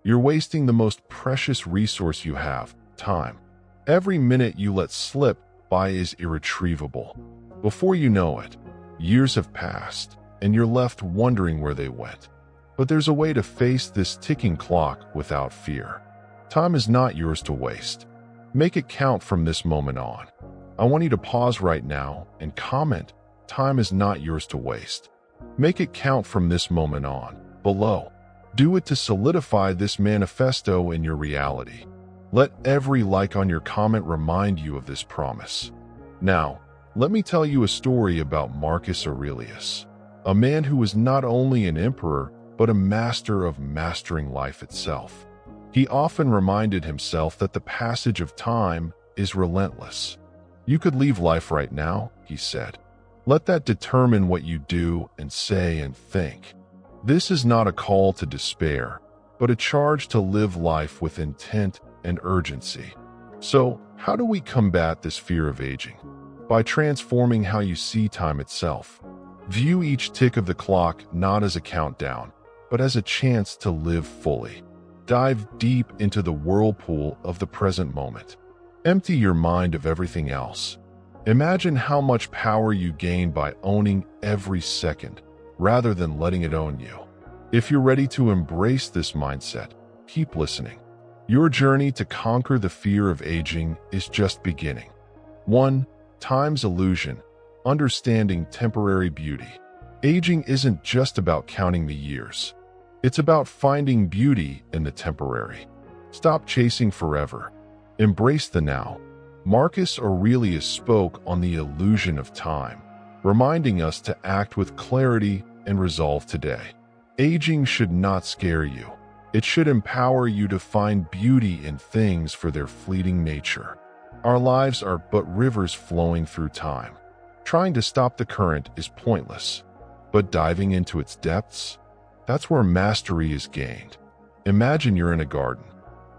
You're wasting the most precious resource you have, time. Every minute you let slip by is irretrievable. Before you know it, years have passed, and you're left wondering where they went. But there's a way to face this ticking clock without fear. Time is not yours to waste. Make it count from this moment on. I want you to pause right now and comment, "Time is not yours to waste." Make it count from this moment on, below. Do it to solidify this manifesto in your reality. Let every like on your comment remind you of this promise. Now, let me tell you a story about Marcus Aurelius, a man who was not only an emperor, but a master of mastering life itself. He often reminded himself that the passage of time is relentless. "You could leave life right now," he said. "Let that determine what you do and say and think." This is not a call to despair, but a charge to live life with intent and urgency. So, how do we combat this fear of aging? By transforming how you see time itself. View each tick of the clock not as a countdown, but as a chance to live fully. Dive deep into the whirlpool of the present moment. Empty your mind of everything else. Imagine how much power you gain by owning every second, rather than letting it own you. If you're ready to embrace this mindset, keep listening. Your journey to conquer the fear of aging is just beginning. 1. Time's illusion. Understanding temporary beauty. Aging isn't just about counting the years. It's about finding beauty in the temporary. Stop chasing forever. Embrace the now. Marcus Aurelius spoke on the illusion of time, reminding us to act with clarity and resolve today. Aging should not scare you. It should empower you to find beauty in things for their fleeting nature. Our lives are but rivers flowing through time. Trying to stop the current is pointless, but diving into its depths, that's where mastery is gained. Imagine you're in a garden.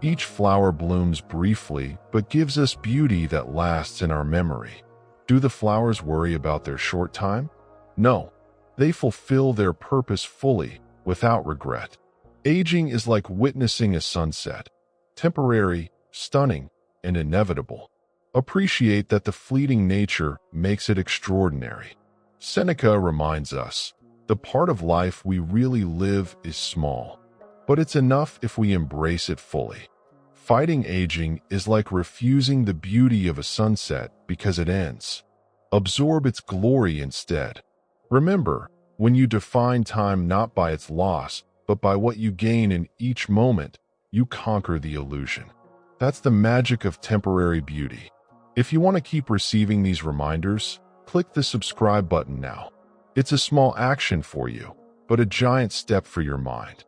Each flower blooms briefly, but gives us beauty that lasts in our memory. Do the flowers worry about their short time? No. They fulfill their purpose fully, without regret. Aging is like witnessing a sunset. Temporary, stunning, and inevitable. Appreciate that the fleeting nature makes it extraordinary. Seneca reminds us, the part of life we really live is small, but it's enough if we embrace it fully. Fighting aging is like refusing the beauty of a sunset because it ends. Absorb its glory instead. Remember, when you define time not by its loss, but by what you gain in each moment, you conquer the illusion. That's the magic of temporary beauty. If you want to keep receiving these reminders, click the subscribe button now. It's a small action for you, but a giant step for your mind.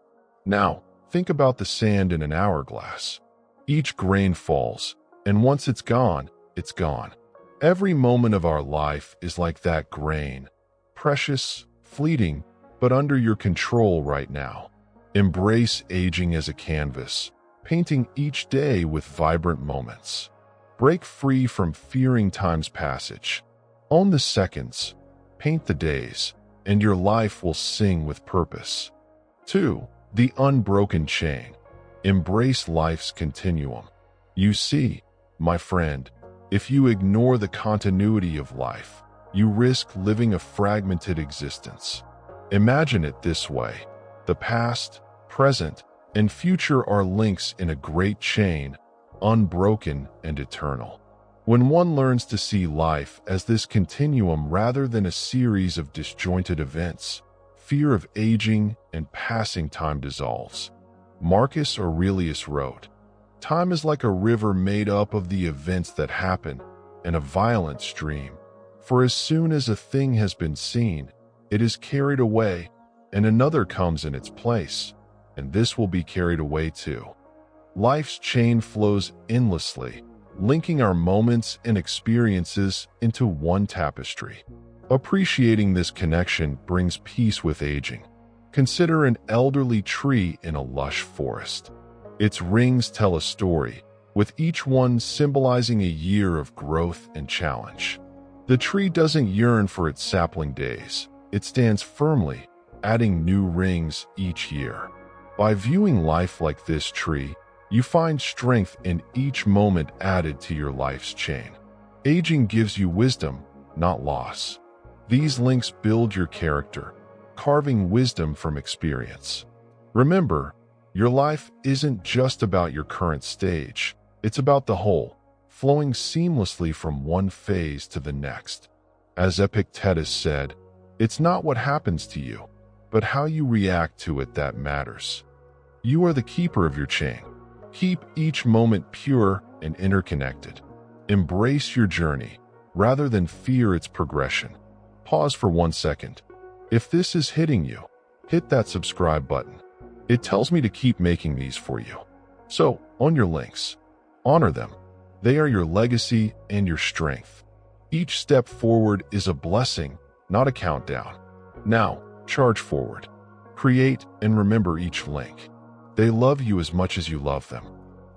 Now, think about the sand in an hourglass. Each grain falls, and once it's gone, it's gone. Every moment of our life is like that grain. Precious, fleeting, but under your control right now. Embrace aging as a canvas, painting each day with vibrant moments. Break free from fearing time's passage. Own the seconds, paint the days, and your life will sing with purpose. 2. The unbroken chain. Embrace life's continuum. You see, my friend, if you ignore the continuity of life, you risk living a fragmented existence. Imagine it this way. The past, present, and future are links in a great chain, unbroken and eternal. When one learns to see life as this continuum rather than a series of disjointed events, fear of aging and passing time dissolves. Marcus Aurelius wrote, "Time is like a river made up of the events that happen, and a violent stream. For as soon as a thing has been seen, it is carried away, and another comes in its place, and this will be carried away too." Life's chain flows endlessly, linking our moments and experiences into one tapestry. Appreciating this connection brings peace with aging. Consider an elderly tree in a lush forest. Its rings tell a story, with each one symbolizing a year of growth and challenge. The tree doesn't yearn for its sapling days. It stands firmly, adding new rings each year. By viewing life like this tree, you find strength in each moment added to your life's chain. Aging gives you wisdom, not loss. These links build your character, carving wisdom from experience. Remember, your life isn't just about your current stage. It's about the whole, flowing seamlessly from one phase to the next. As Epictetus said, it's not what happens to you, but how you react to it that matters. You are the keeper of your chain. Keep each moment pure and interconnected. Embrace your journey, rather than fear its progression. Pause for 1 second. If this is hitting you, hit that subscribe button. It tells me to keep making these for you. So, on your links, honor them. They are your legacy and your strength. Each step forward is a blessing, not a countdown. Now, charge forward. Create and remember each link. They love you as much as you love them.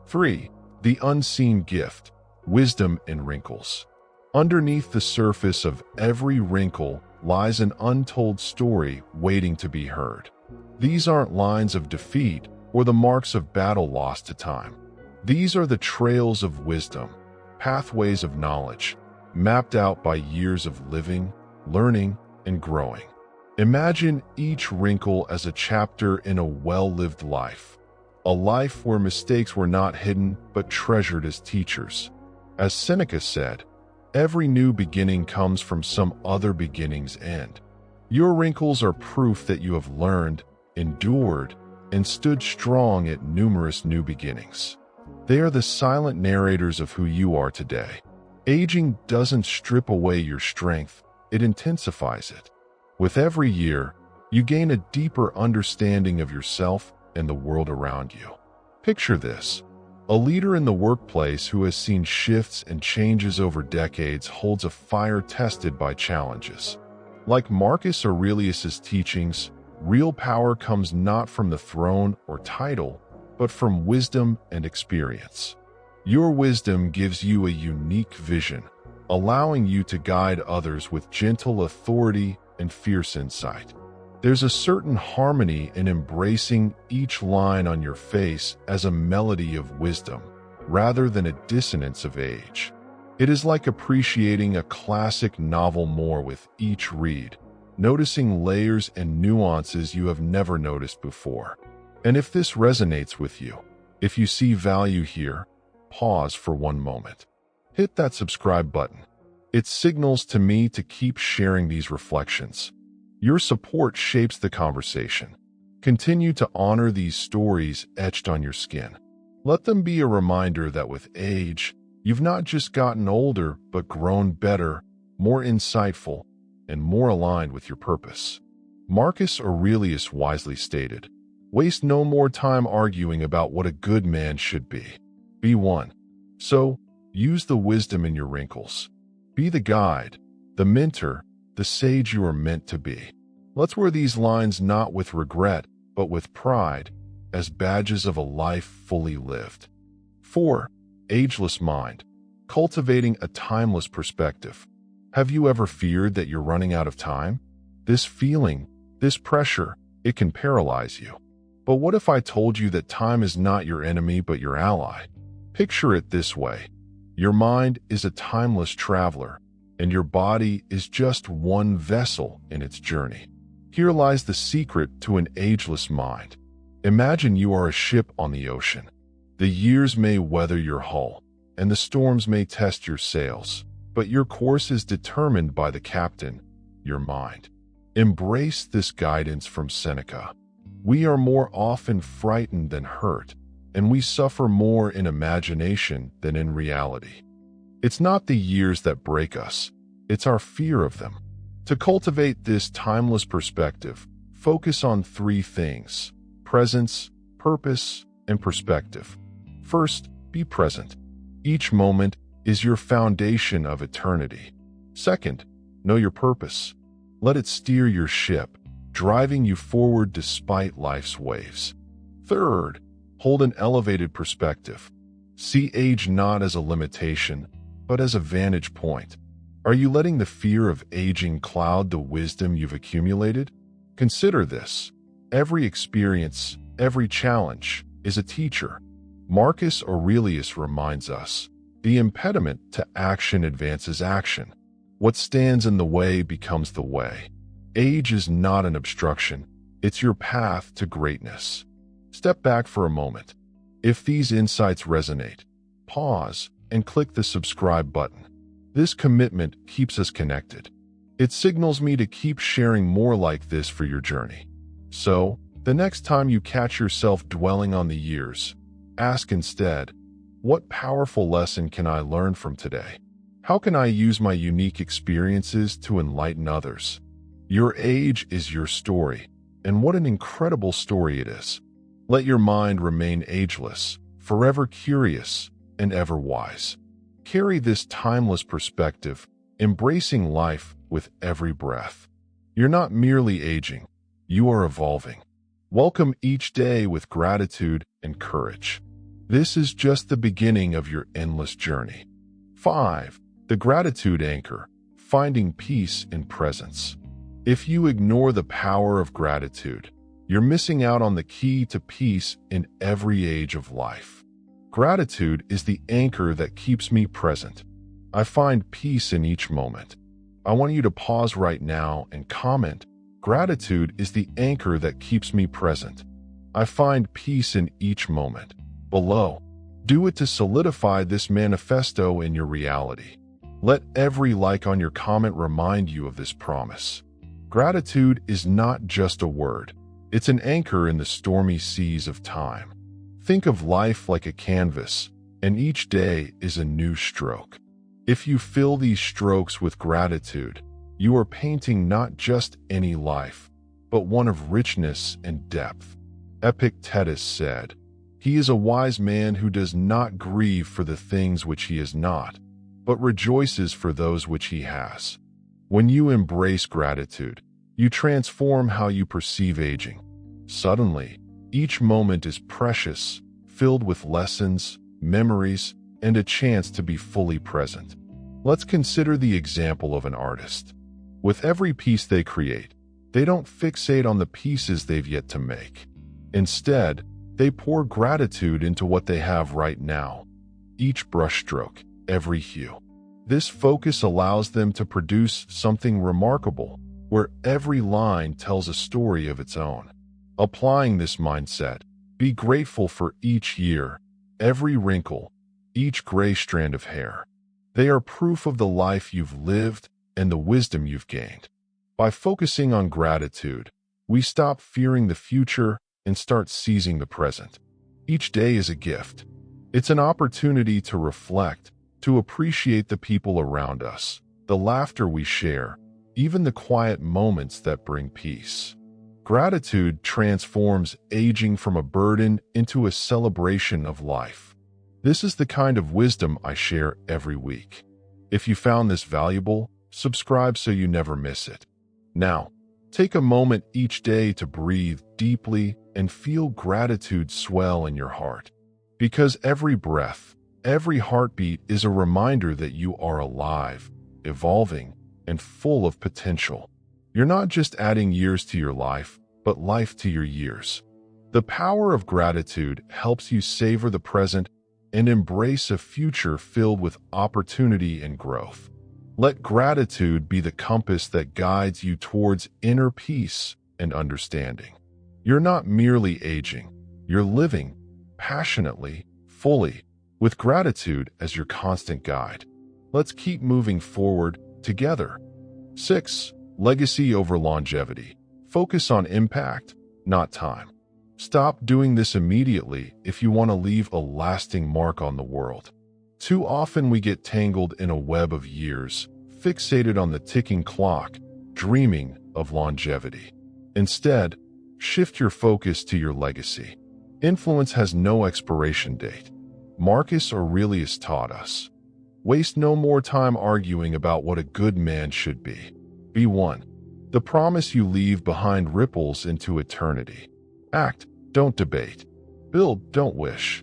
3. The unseen gift, wisdom in wrinkles. Underneath the surface of every wrinkle lies an untold story waiting to be heard. These aren't lines of defeat or the marks of battle lost to time. These are the trails of wisdom, pathways of knowledge, mapped out by years of living, learning, and growing. Imagine each wrinkle as a chapter in a well-lived life, a life where mistakes were not hidden but treasured as teachers. As Seneca said, every new beginning comes from some other beginning's end. Your wrinkles are proof that you have learned, endured, and stood strong at numerous new beginnings. They are the silent narrators of who you are today. Aging doesn't strip away your strength, it intensifies it. With every year, you gain a deeper understanding of yourself and the world around you. Picture this. A leader in the workplace who has seen shifts and changes over decades holds a fire tested by challenges. Like Marcus Aurelius's teachings, real power comes not from the throne or title, but from wisdom and experience. Your wisdom gives you a unique vision, allowing you to guide others with gentle authority and fierce insight. There's a certain harmony in embracing each line on your face as a melody of wisdom, rather than a dissonance of age. It is like appreciating a classic novel more with each read, noticing layers and nuances you have never noticed before. And if this resonates with you, if you see value here, pause for 1 moment. Hit that subscribe button. It signals to me to keep sharing these reflections. Your support shapes the conversation. Continue to honor these stories etched on your skin. Let them be a reminder that with age, you've not just gotten older, but grown better, more insightful, and more aligned with your purpose. Marcus Aurelius wisely stated, "Waste no more time arguing about what a good man should be. Be one." So, use the wisdom in your wrinkles. Be the guide, the mentor, the sage you are meant to be. Let's wear these lines not with regret, but with pride, as badges of a life fully lived. 4. Ageless mind, cultivating a timeless perspective. Have you ever feared that you're running out of time? This feeling, this pressure, it can paralyze you. But what if I told you that time is not your enemy but your ally? Picture it this way. Your mind is a timeless traveler, and your body is just one vessel in its journey. Here lies the secret to an ageless mind. Imagine you are a ship on the ocean. The years may weather your hull, and the storms may test your sails, but your course is determined by the captain, your mind. Embrace this guidance from Seneca. We are more often frightened than hurt, and we suffer more in imagination than in reality. It's not the years that break us, it's our fear of them. To cultivate this timeless perspective, focus on 3 things: presence, purpose, and perspective. First, be present. Each moment is your foundation of eternity. Second, know your purpose. Let it steer your ship, driving you forward despite life's waves. Third, hold an elevated perspective. See age not as a limitation, but as a vantage point. Are you letting the fear of aging cloud the wisdom you've accumulated? Consider this. Every experience, every challenge is a teacher. Marcus Aurelius reminds us, the impediment to action advances action. What stands in the way becomes the way. Age is not an obstruction, it's your path to greatness. Step back for a moment. If these insights resonate, pause and click the subscribe button. This commitment keeps us connected. It signals me to keep sharing more like this for your journey. So, the next time you catch yourself dwelling on the years, ask instead, what powerful lesson can I learn from today? How can I use my unique experiences to enlighten others? Your age is your story, and what an incredible story it is. Let your mind remain ageless, forever curious, and ever wise. Carry this timeless perspective, embracing life with every breath. You're not merely aging, you are evolving. Welcome each day with gratitude and courage. This is just the beginning of your endless journey. 5. The gratitude anchor, finding peace in presence. If you ignore the power of gratitude, you're missing out on the key to peace in every age of life. Gratitude is the anchor that keeps me present. I find peace in each moment. I want you to pause right now and comment, gratitude is the anchor that keeps me present. I find peace in each moment. Below, do it to solidify this manifesto in your reality. Let every like on your comment remind you of this promise. Gratitude is not just a word. It's an anchor in the stormy seas of time. Think of life like a canvas, and each day is a new stroke. If you fill these strokes with gratitude, you are painting not just any life, but one of richness and depth. Epictetus said, "He is a wise man who does not grieve for the things which he is not, but rejoices for those which he has." When you embrace gratitude, you transform how you perceive aging. Suddenly, each moment is precious, filled with lessons, memories, and a chance to be fully present. Let's consider the example of an artist. With every piece they create, they don't fixate on the pieces they've yet to make. Instead, they pour gratitude into what they have right now. Each brushstroke, every hue. This focus allows them to produce something remarkable, where every line tells a story of its own. Applying this mindset, be grateful for each year, every wrinkle, each gray strand of hair. They are proof of the life you've lived and the wisdom you've gained. By focusing on gratitude, we stop fearing the future and start seizing the present. Each day is a gift. It's an opportunity to reflect, to appreciate the people around us, the laughter we share, even the quiet moments that bring peace. Gratitude transforms aging from a burden into a celebration of life. This is the kind of wisdom I share every week. If you found this valuable, subscribe so you never miss it. Now, take a moment each day to breathe deeply and feel gratitude swell in your heart. Because every breath, every heartbeat is a reminder that you are alive, evolving, and full of potential. You're not just adding years to your life, but life to your years. The power of gratitude helps you savor the present and embrace a future filled with opportunity and growth. Let gratitude be the compass that guides you towards inner peace and understanding. You're not merely aging, you're living passionately, fully, with gratitude as your constant guide. Let's keep moving forward together. 6. Legacy over longevity. Focus on impact, not time. Stop doing this immediately if you want to leave a lasting mark on the world. Too often we get tangled in a web of years, fixated on the ticking clock, dreaming of longevity. Instead, shift your focus to your legacy. Influence has no expiration date. Marcus Aurelius taught us. Waste no more time arguing about what a good man should be. Be one. The promise you leave behind ripples into eternity. Act, don't debate. Build, don't wish.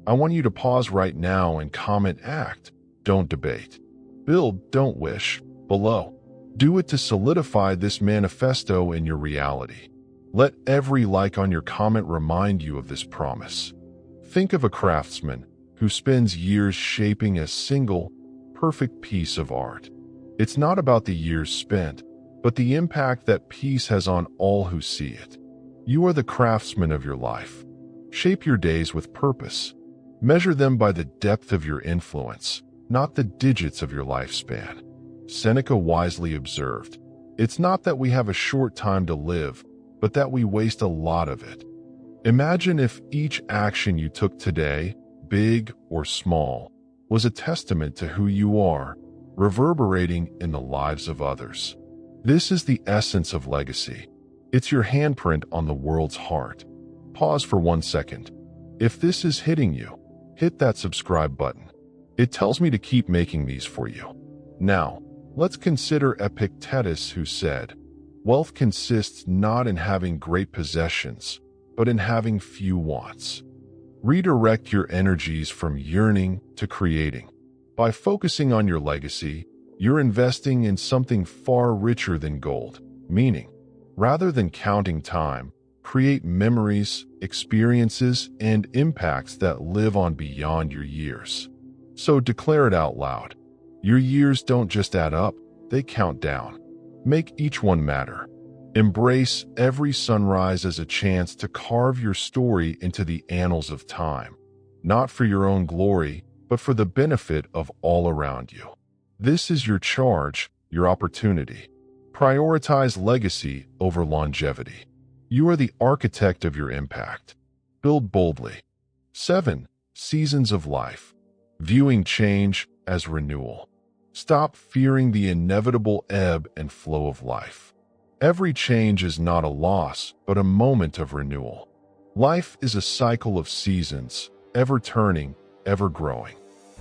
I want you to pause right now and comment act, don't debate. Build, don't wish, below. Do it to solidify this manifesto in your reality. Let every like on your comment remind you of this promise. Think of a craftsman who spends years shaping a single, perfect piece of art. It's not about the years spent, but the impact that piece has on all who see it. You are the craftsman of your life. Shape your days with purpose. Measure them by the depth of your influence, not the digits of your lifespan. Seneca wisely observed, "It's not that we have a short time to live, but that we waste a lot of it." Imagine if each action you took today, big or small, was a testament to who you are, reverberating in the lives of others. This is the essence of legacy. It's your handprint on the world's heart. Pause for 1 second. If this is hitting you, hit that subscribe button. It tells me to keep making these for you. Now, let's consider Epictetus, who said, "Wealth consists not in having great possessions, but in having few wants." Redirect your energies from yearning to creating. By focusing on your legacy, you're investing in something far richer than gold, meaning, rather than counting time, create memories, experiences, and impacts that live on beyond your years. So declare it out loud. Your years don't just add up, they count down. Make each one matter. Embrace every sunrise as a chance to carve your story into the annals of time, not for your own glory, but for the benefit of all around you. This is your charge, your opportunity. Prioritize legacy over longevity. You are the architect of your impact. Build boldly. 7. Seasons of life. Viewing change as renewal. Stop fearing the inevitable ebb and flow of life. Every change is not a loss, but a moment of renewal. Life is a cycle of seasons, ever turning, ever growing.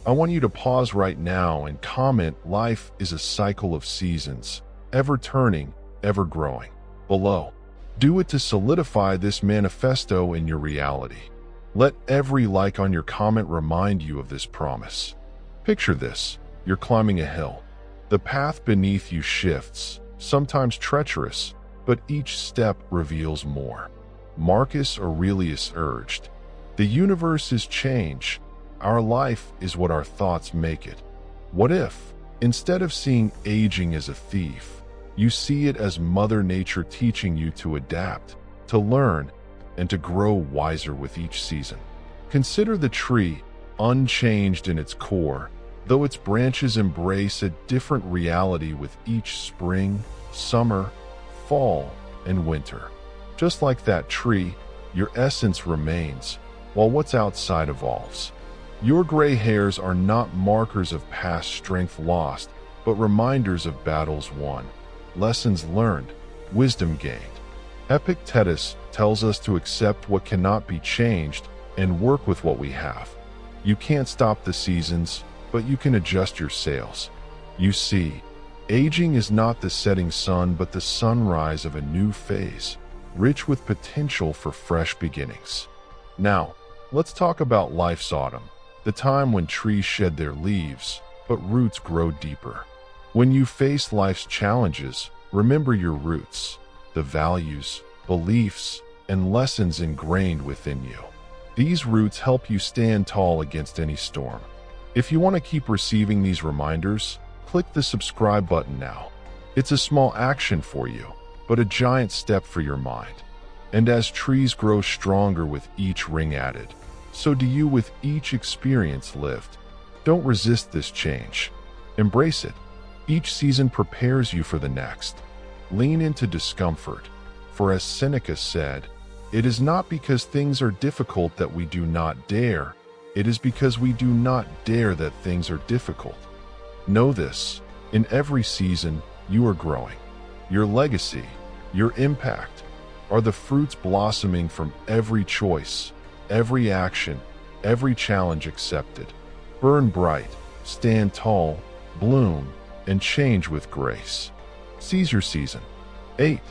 I want you to pause right now and comment, "Life is a cycle of seasons, ever turning, ever growing," below. Do it to solidify this manifesto in your reality. Let every like on your comment remind you of this promise. Picture this. You're climbing a hill. The path beneath you shifts, sometimes treacherous, but each step reveals more. Marcus Aurelius urged, "The universe is change. Our life is what our thoughts make it." What if, instead of seeing aging as a thief, you see it as Mother Nature teaching you to adapt, to learn, and to grow wiser with each season? Consider the tree, unchanged in its core, though its branches embrace a different reality with each spring, summer, fall, and winter. Just like that tree, your essence remains, while what's outside evolves. Your gray hairs are not markers of past strength lost, but reminders of battles won, lessons learned, wisdom gained. Epictetus tells us to accept what cannot be changed and work with what we have. You can't stop the seasons, but you can adjust your sails. You see, aging is not the setting sun, but the sunrise of a new phase, rich with potential for fresh beginnings. Now, let's talk about life's autumn, the time when trees shed their leaves, but roots grow deeper. When you face life's challenges, remember your roots, the values, beliefs, and lessons ingrained within you. These roots help you stand tall against any storm. If you want to keep receiving these reminders, click the subscribe button now. It's a small action for you, but a giant step for your mind. And as trees grow stronger with each ring added, so do you with each experience lived. Don't resist this change. Embrace it. Each season prepares you for the next. Lean into discomfort, for as Seneca said, "It is not because things are difficult that we do not dare. It is because we do not dare that things are difficult." Know this, in every season, you are growing. Your legacy, your impact, are the fruits blossoming from every choice, every action, every challenge accepted. Burn bright, stand tall, bloom, and change with grace. Seize your season. 8.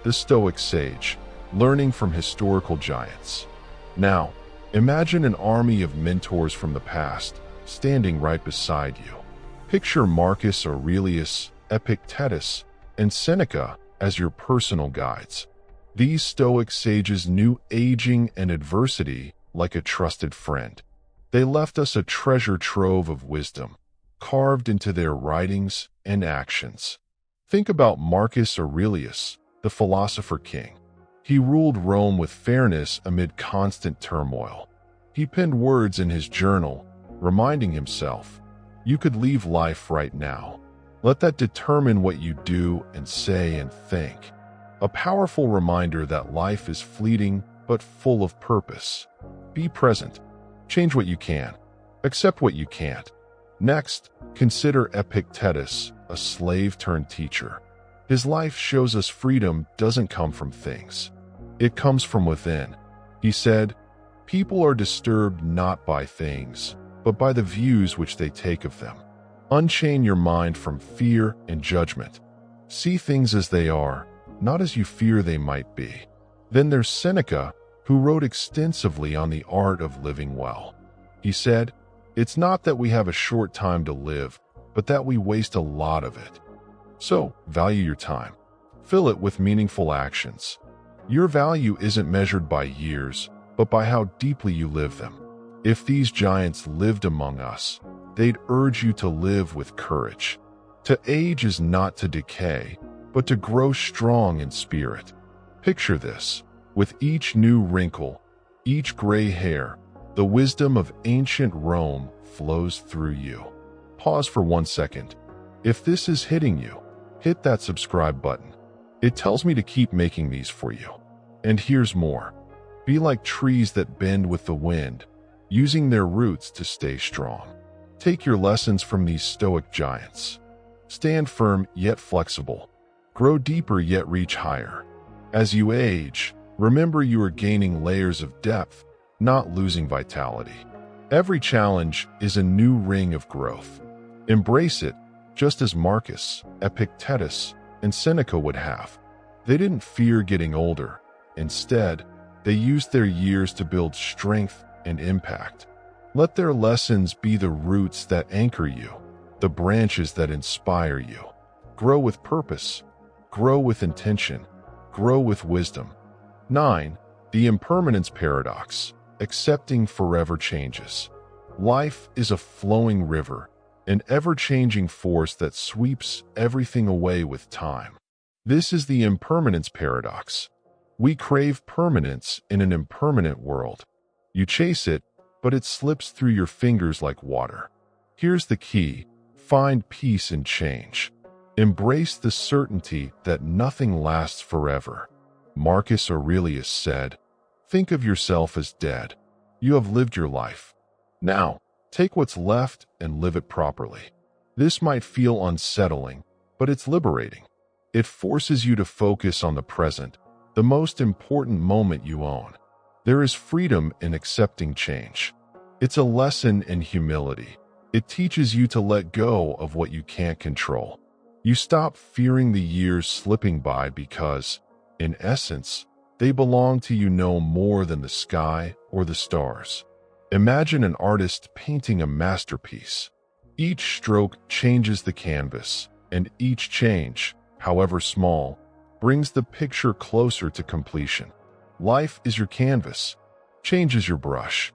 The Stoic Sage, learning from historical giants. Now, imagine an army of mentors from the past, standing right beside you. Picture Marcus Aurelius, Epictetus, and Seneca as your personal guides. These Stoic sages knew aging and adversity like a trusted friend. They left us a treasure trove of wisdom, carved into their writings and actions. Think about Marcus Aurelius, the philosopher king. He ruled Rome with fairness amid constant turmoil. He penned words in his journal, reminding himself, "You could leave life right now. Let that determine what you do and say and think." A powerful reminder that life is fleeting but full of purpose. Be present. Change what you can. Accept what you can't. Next, consider Epictetus, a slave-turned-teacher. His life shows us freedom doesn't come from things. It comes from within. He said, "People are disturbed not by things, but by the views which they take of them. Unchain your mind from fear and judgment. See things as they are, not as you fear they might be." Then there's Seneca, who wrote extensively on the art of living well. He said, "It's not that we have a short time to live, but that we waste a lot of it." So, value your time. Fill it with meaningful actions. Your value isn't measured by years, but by how deeply you live them. If these giants lived among us, they'd urge you to live with courage. To age is not to decay, but to grow strong in spirit. Picture this. With each new wrinkle, each gray hair, the wisdom of ancient Rome flows through you. Pause for 1 second. If this is hitting you, hit that subscribe button. It tells me to keep making these for you. And here's more. Be like trees that bend with the wind, using their roots to stay strong. Take your lessons from these Stoic giants. Stand firm yet flexible. Grow deeper yet reach higher. As you age, remember you are gaining layers of depth, not losing vitality. Every challenge is a new ring of growth. Embrace it, just as Marcus, Epictetus, and Seneca would have. They didn't fear getting older. Instead, they used their years to build strength and impact. Let their lessons be the roots that anchor you, the branches that inspire you. Grow with purpose. Grow with intention. Grow with wisdom. 9. The impermanence paradox. Accepting forever changes. Life is a flowing river, an ever-changing force that sweeps everything away with time. This is the impermanence paradox. We crave permanence in an impermanent world. You chase it, but it slips through your fingers like water. Here's the key. Find peace in change. Embrace the certainty that nothing lasts forever. Marcus Aurelius said, "Think of yourself as dead. You have lived your life. Now, take what's left and live it properly." This might feel unsettling, but it's liberating. It forces you to focus on the present, the most important moment you own. There is freedom in accepting change. It's a lesson in humility. It teaches you to let go of what you can't control. You stop fearing the years slipping by because, in essence, they belong to you no more than the sky or the stars. Imagine an artist painting a masterpiece. Each stroke changes the canvas, and each change, however small, brings the picture closer to completion. Life is your canvas. Change is your brush.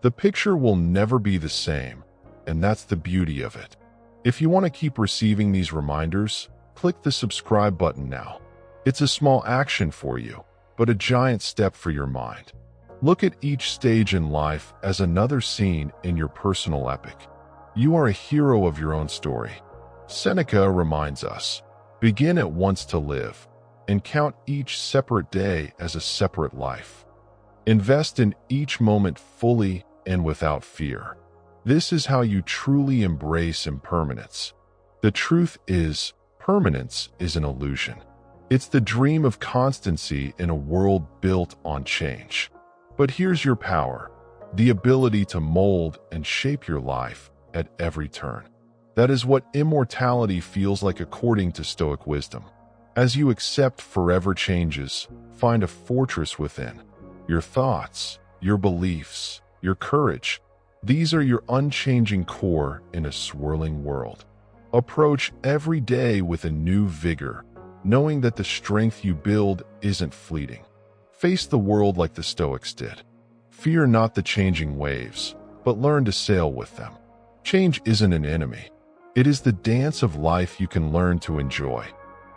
The picture will never be the same, and that's the beauty of it. If you want to keep receiving these reminders, click the subscribe button now. It's a small action for you, but a giant step for your mind. Look at each stage in life as another scene in your personal epic. You are a hero of your own story. Seneca reminds us, begin at once to live, and count each separate day as a separate life. Invest in each moment fully and without fear. This is how you truly embrace impermanence. The truth is, permanence is an illusion. It's the dream of constancy in a world built on change. But here's your power, the ability to mold and shape your life at every turn. That is what immortality feels like according to Stoic wisdom. As you accept forever changes, find a fortress within. Your thoughts, your beliefs, your courage. These are your unchanging core in a swirling world. Approach every day with a new vigor, knowing that the strength you build isn't fleeting. Face the world like the Stoics did. Fear not the changing waves, but learn to sail with them. Change isn't an enemy. It is the dance of life you can learn to enjoy.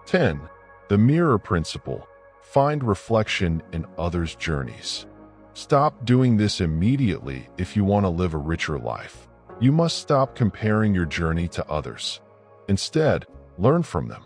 10. The mirror principle. Find reflection in others' journeys. Stop doing this immediately if you want to live a richer life. You must stop comparing your journey to others. Instead, learn from them.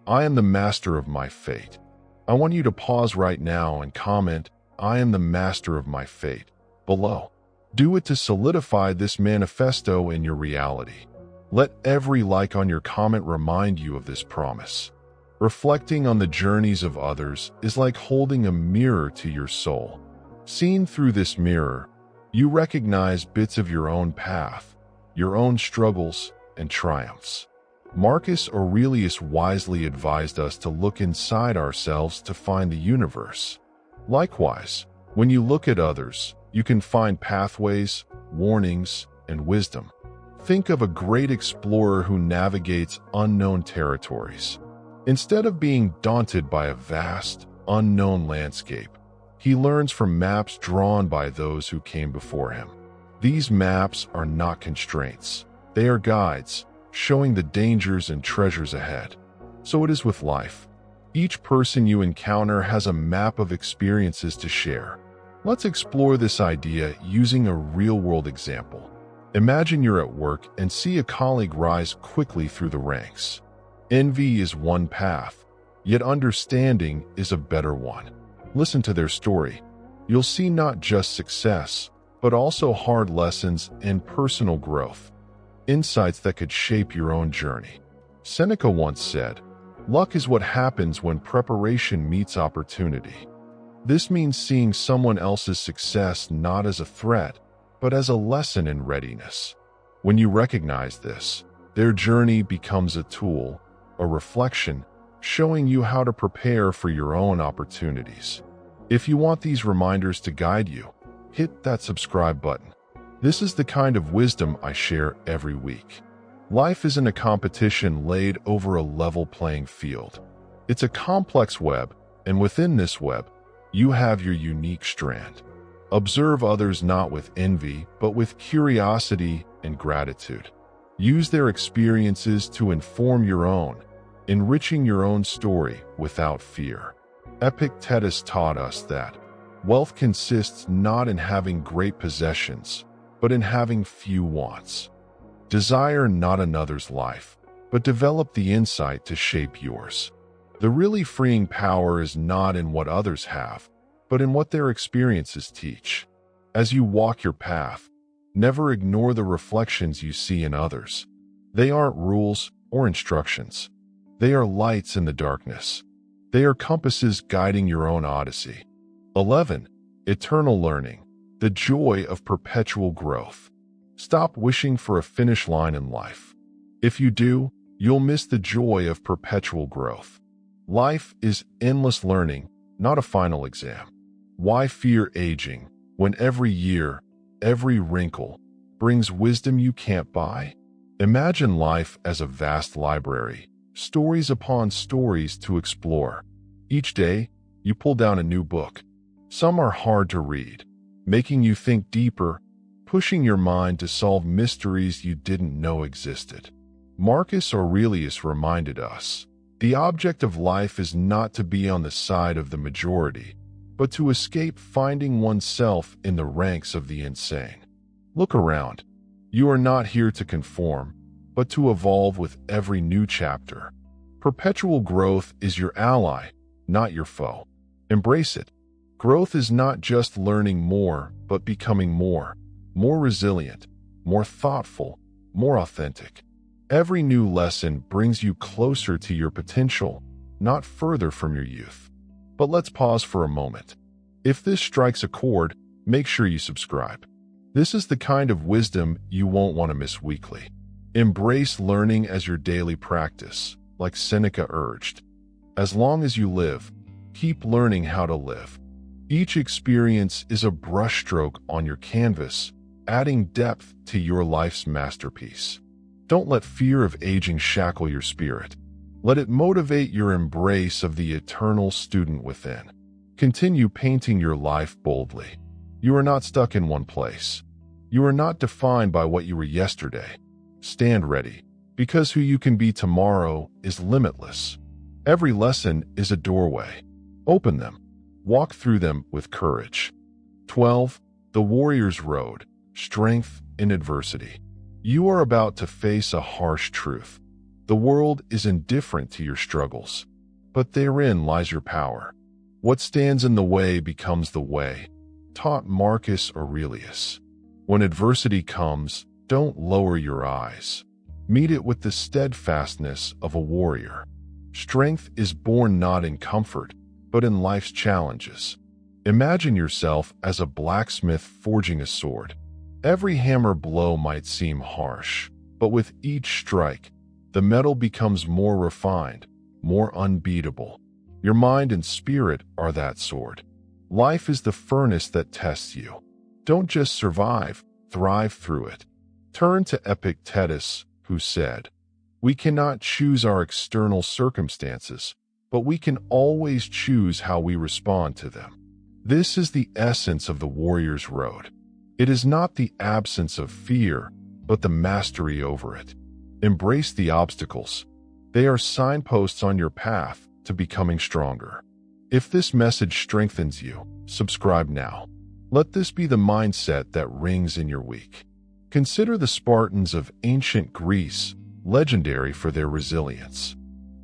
I am the master of my fate. I want you to pause right now and comment, "I am the master of my fate," below. Do it to solidify this manifesto in your reality. Let every like on your comment remind you of this promise. Reflecting on the journeys of others is like holding a mirror to your soul. Seen through this mirror, you recognize bits of your own path, your own struggles and triumphs. Marcus Aurelius wisely advised us to look inside ourselves to find the universe. Likewise, when you look at others, you can find pathways, warnings, and wisdom. Think of a great explorer who navigates unknown territories. Instead of being daunted by a vast, unknown landscape, he learns from maps drawn by those who came before him. These maps are not constraints. They are guides, showing the dangers and treasures ahead. So it is with life. Each person you encounter has a map of experiences to share. Let's explore this idea using a real-world example. Imagine you're at work and see a colleague rise quickly through the ranks. Envy is one path, yet understanding is a better one. Listen to their story. You'll see not just success, but also hard lessons and personal growth. Insights that could shape your own journey. Seneca once said, "Luck is what happens when preparation meets opportunity." This means seeing someone else's success not as a threat, but as a lesson in readiness. When you recognize this, their journey becomes a tool, a reflection, showing you how to prepare for your own opportunities. If you want these reminders to guide you, hit that subscribe button. This is the kind of wisdom I share every week. Life isn't a competition laid over a level playing field. It's a complex web, and within this web, you have your unique strand. Observe others not with envy, but with curiosity and gratitude. Use their experiences to inform your own, enriching your own story without fear. Epictetus taught us that wealth consists not in having great possessions, but in having few wants. Desire not another's life, but develop the insight to shape yours. The really freeing power is not in what others have, but in what their experiences teach. As you walk your path, never ignore the reflections you see in others. They aren't rules or instructions. They are lights in the darkness. They are compasses guiding your own odyssey. 11. Eternal learning. The joy of perpetual growth. Stop wishing for a finish line in life. If you do, you'll miss the joy of perpetual growth. Life is endless learning, not a final exam. Why fear aging when every year, every wrinkle, brings wisdom you can't buy? Imagine life as a vast library, stories upon stories to explore. Each day, you pull down a new book. Some are hard to read, making you think deeper, pushing your mind to solve mysteries you didn't know existed. Marcus Aurelius reminded us, the object of life is not to be on the side of the majority, but to escape finding oneself in the ranks of the insane. Look around. You are not here to conform, but to evolve with every new chapter. Perpetual growth is your ally, not your foe. Embrace it. Growth is not just learning more, but becoming more resilient, more thoughtful, more authentic. Every new lesson brings you closer to your potential, not further from your youth. But let's pause for a moment. If this strikes a chord, make sure you subscribe. This is the kind of wisdom you won't want to miss weekly. Embrace learning as your daily practice, like Seneca urged. As long as you live, keep learning how to live. Each experience is a brushstroke on your canvas, adding depth to your life's masterpiece. Don't let fear of aging shackle your spirit. Let it motivate your embrace of the eternal student within. Continue painting your life boldly. You are not stuck in one place. You are not defined by what you were yesterday. Stand ready, because who you can be tomorrow is limitless. Every lesson is a doorway. Open them. Walk through them with courage. 12. The Warrior's Road. Strength in Adversity. You are about to face a harsh truth. The world is indifferent to your struggles, but therein lies your power. What stands in the way becomes the way, taught Marcus Aurelius. When adversity comes, don't lower your eyes. Meet it with the steadfastness of a warrior. Strength is born not in comfort, but in life's challenges. Imagine yourself as a blacksmith forging a sword. Every hammer blow might seem harsh, but with each strike, the metal becomes more refined, more unbeatable. Your mind and spirit are that sword. Life is the furnace that tests you. Don't just survive, thrive through it. Turn to Epictetus, who said, "We cannot choose our external circumstances, but we can always choose how we respond to them." This is the essence of the warrior's road. It is not the absence of fear, but the mastery over it. Embrace the obstacles. They are signposts on your path to becoming stronger. If this message strengthens you, subscribe now. Let this be the mindset that rings in your week. Consider the Spartans of ancient Greece, legendary for their resilience.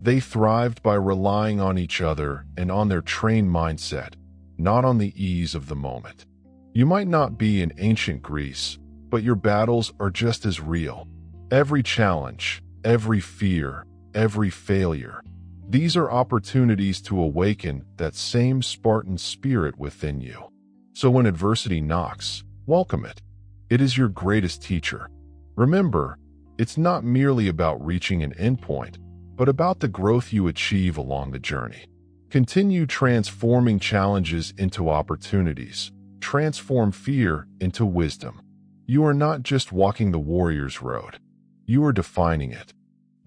They thrived by relying on each other and on their trained mindset, not on the ease of the moment. You might not be in ancient Greece, but your battles are just as real. Every challenge, every fear, every failure. These are opportunities to awaken that same Spartan spirit within you. So when adversity knocks, welcome it. It is your greatest teacher. Remember, it's not merely about reaching an endpoint, but about the growth you achieve along the journey. Continue transforming challenges into opportunities. Transform fear into wisdom. You are not just walking the warrior's road. You are defining it.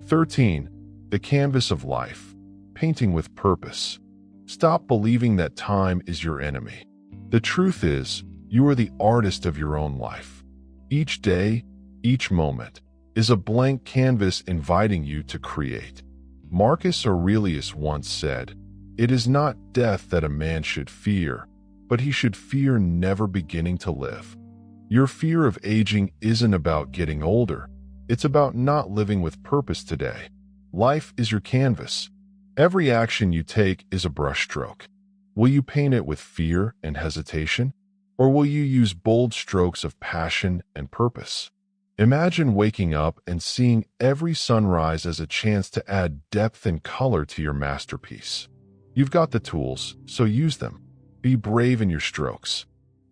13. The Canvas of Life. Painting with Purpose. Stop believing that time is your enemy. The truth is, you are the artist of your own life. Each day, each moment, is a blank canvas inviting you to create. Marcus Aurelius once said, "It is not death that a man should fear, but he should fear never beginning to live." Your fear of aging isn't about getting older. It's about not living with purpose today. Life is your canvas. Every action you take is a brushstroke. Will you paint it with fear and hesitation? Or will you use bold strokes of passion and purpose? Imagine waking up and seeing every sunrise as a chance to add depth and color to your masterpiece. You've got the tools, so use them. Be brave in your strokes.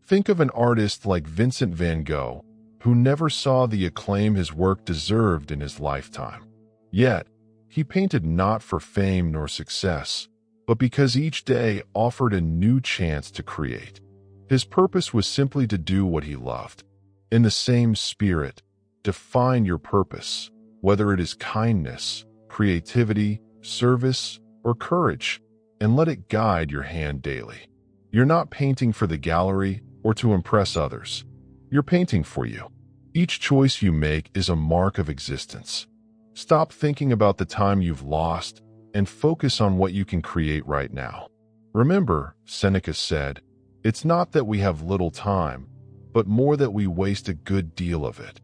Think of an artist like Vincent van Gogh, who never saw the acclaim his work deserved in his lifetime. Yet, he painted not for fame nor success, but because each day offered a new chance to create. His purpose was simply to do what he loved. In the same spirit, define your purpose, whether it is kindness, creativity, service, or courage, and let it guide your hand daily. You're not painting for the gallery or to impress others. You're painting for you. Each choice you make is a mark of existence. Stop thinking about the time you've lost and focus on what you can create right now. Remember, Seneca said, "It's not that we have little time, but more that we waste a good deal of it."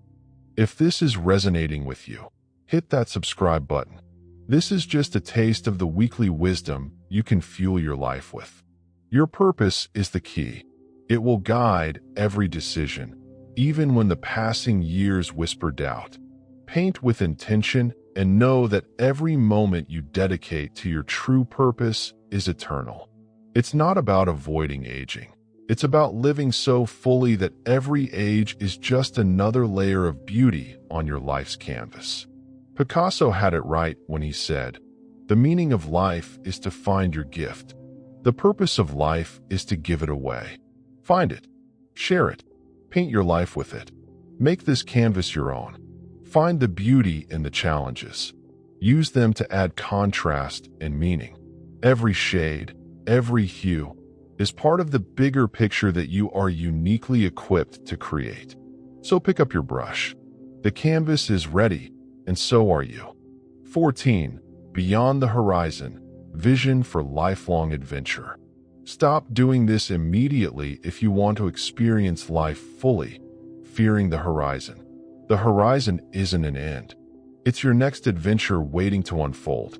If this is resonating with you, hit that subscribe button. This is just a taste of the weekly wisdom you can fuel your life with. Your purpose is the key. It will guide every decision, even when the passing years whisper doubt. Paint with intention and know that every moment you dedicate to your true purpose is eternal. It's not about avoiding aging. It's about living so fully that every age is just another layer of beauty on your life's canvas. Picasso had it right when he said, "The meaning of life is to find your gift. The purpose of life is to give it away." Find it. Share it. Paint your life with it. Make this canvas your own. Find the beauty in the challenges. Use them to add contrast and meaning. Every shade, every hue, is part of the bigger picture that you are uniquely equipped to create. So pick up your brush. The canvas is ready, and so are you. 14. Beyond the horizon, vision for lifelong adventure. Stop doing this immediately if you want to experience life fully, fearing the horizon. The horizon isn't an end. It's your next adventure waiting to unfold.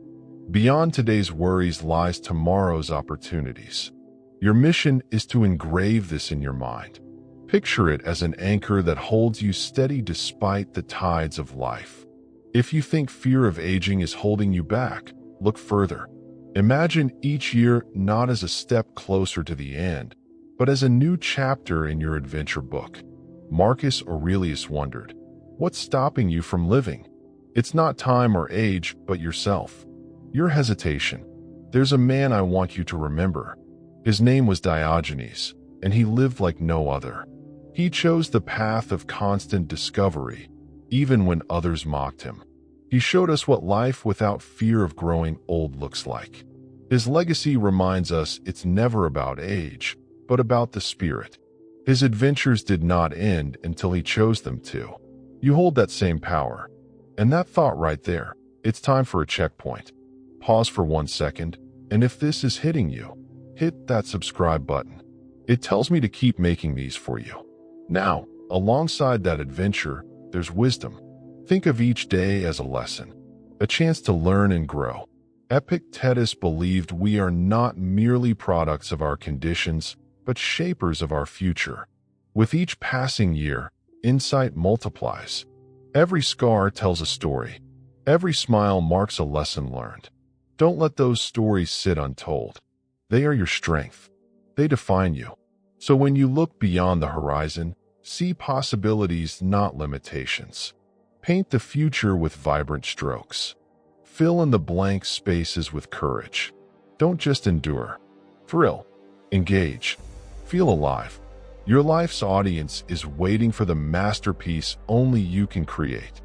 Beyond today's worries lies tomorrow's opportunities. Your mission is to engrave this in your mind. Picture it as an anchor that holds you steady despite the tides of life. If you think fear of aging is holding you back, look further. Imagine each year not as a step closer to the end, but as a new chapter in your adventure book. Marcus Aurelius wondered, what's stopping you from living? It's not time or age, but yourself. Your hesitation. There's a man I want you to remember. His name was Diogenes, and he lived like no other. He chose the path of constant discovery, even when others mocked him. He showed us what life without fear of growing old looks like. His legacy reminds us it's never about age, but about the spirit. His adventures did not end until he chose them to. You hold that same power. And that thought right there, it's time for a checkpoint. Pause for 1 second, and if this is hitting you, hit that subscribe button. It tells me to keep making these for you. Now, alongside that adventure, there's wisdom. Think of each day as a lesson, a chance to learn and grow. Epictetus believed we are not merely products of our conditions, but shapers of our future. With each passing year, insight multiplies. Every scar tells a story. Every smile marks a lesson learned. Don't let those stories sit untold. They are your strength. They define you. So when you look beyond the horizon, see possibilities, not limitations. Paint the future with vibrant strokes. Fill in the blank spaces with courage. Don't just endure. Thrill. Engage. Feel alive. Your life's audience is waiting for the masterpiece only you can create.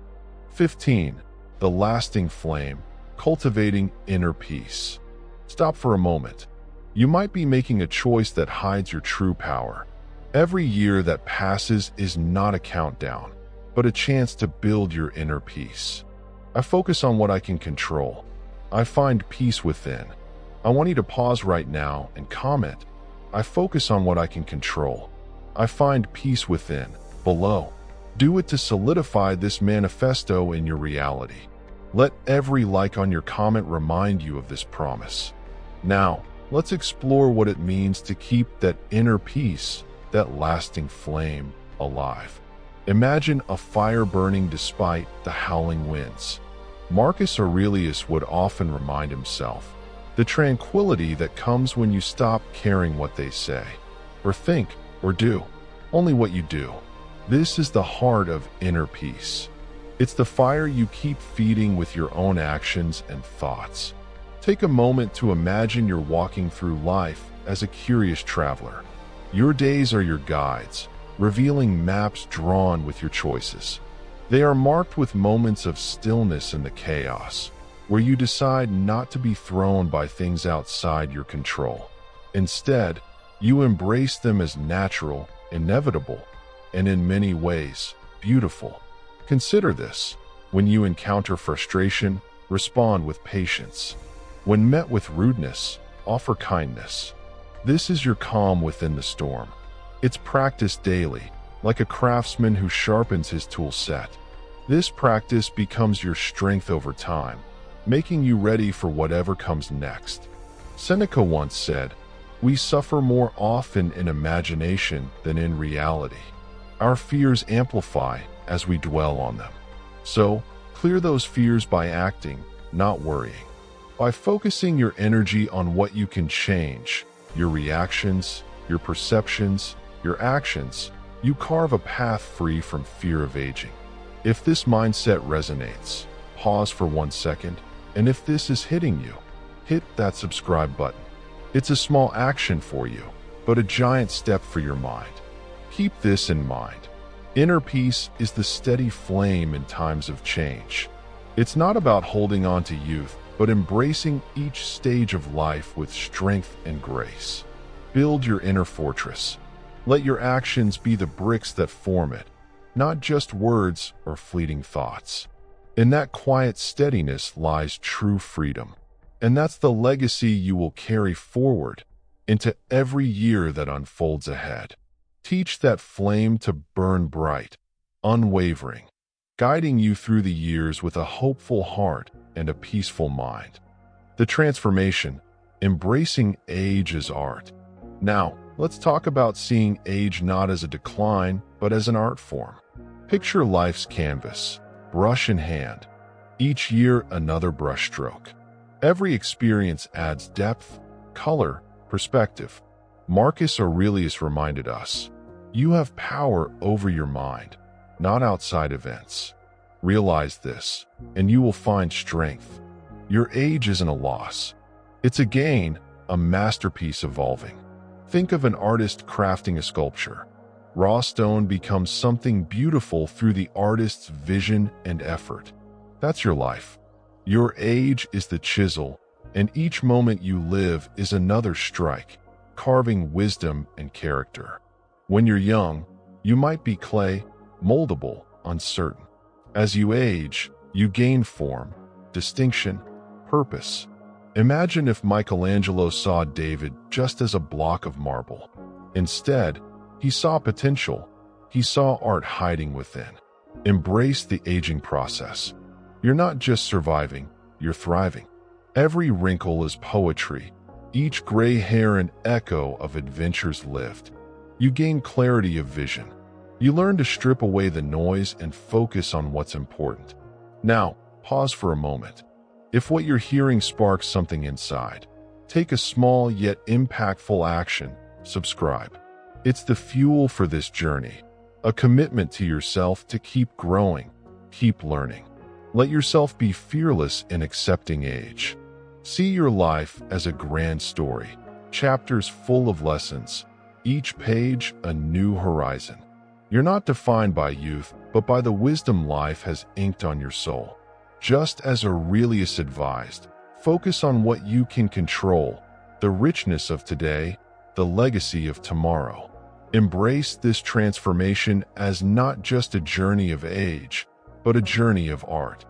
15. The lasting flame. Cultivating inner peace. Stop for a moment. You might be making a choice that hides your true power. Every year that passes is not a countdown, but a chance to build your inner peace. I focus on what I can control. I find peace within. I want you to pause right now and comment. I focus on what I can control. I find peace within, below. Do it to solidify this manifesto in your reality. Let every like on your comment remind you of this promise. Now, let's explore what it means to keep that inner peace, that lasting flame, alive. Imagine a fire burning despite the howling winds. Marcus Aurelius would often remind himself, the tranquility that comes when you stop caring what they say, or think, or do, only what you do. This is the heart of inner peace. It's the fire you keep feeding with your own actions and thoughts. Take a moment to imagine you're walking through life as a curious traveler. Your days are your guides, revealing maps drawn with your choices. They are marked with moments of stillness in the chaos, where you decide not to be thrown by things outside your control. Instead, you embrace them as natural, inevitable, and in many ways, beautiful. Consider this. When you encounter frustration, respond with patience. When met with rudeness, offer kindness. This is your calm within the storm. It's practiced daily, like a craftsman who sharpens his tool set. This practice becomes your strength over time, making you ready for whatever comes next. Seneca once said, "We suffer more often in imagination than in reality." Our fears amplify as we dwell on them. So, clear those fears by acting, not worrying. By focusing your energy on what you can change, your reactions, your perceptions, your actions, you carve a path free from fear of aging. If this mindset resonates, pause for 1 second, and if this is hitting you, hit that subscribe button. It's a small action for you, but a giant step for your mind. Keep this in mind. Inner peace is the steady flame in times of change. It's not about holding on to youth, but embracing each stage of life with strength and grace. Build your inner fortress. Let your actions be the bricks that form it, not just words or fleeting thoughts. In that quiet steadiness lies true freedom. And that's the legacy you will carry forward into every year that unfolds ahead. Teach that flame to burn bright, unwavering, guiding you through the years with a hopeful heart and a peaceful mind. The transformation, embracing age as art. Now, let's talk about seeing age not as a decline, but as an art form. Picture life's canvas, brush in hand. Each year, another brushstroke. Every experience adds depth, color, perspective. Marcus Aurelius reminded us, you have power over your mind, not outside events. Realize this, and you will find strength. Your age isn't a loss. It's a gain, a masterpiece evolving. Think of an artist crafting a sculpture. Raw stone becomes something beautiful through the artist's vision and effort. That's your life. Your age is the chisel, and each moment you live is another strike, carving wisdom and character. When you're young, you might be clay, moldable, uncertain. As you age, you gain form, distinction, purpose. Imagine if Michelangelo saw David just as a block of marble. Instead, he saw potential. He saw art hiding within. Embrace the aging process. You're not just surviving, you're thriving. Every wrinkle is poetry, each gray hair an echo of adventures lived. You gain clarity of vision. You learn to strip away the noise and focus on what's important. Now, pause for a moment. If what you're hearing sparks something inside, take a small yet impactful action. Subscribe. It's the fuel for this journey, a commitment to yourself to keep growing, keep learning. Let yourself be fearless in accepting age. See your life as a grand story, chapters full of lessons, each page a new horizon. You're not defined by youth, but by the wisdom life has inked on your soul. Just as Aurelius advised, focus on what you can control, the richness of today, the legacy of tomorrow. Embrace this transformation as not just a journey of age, but a journey of art.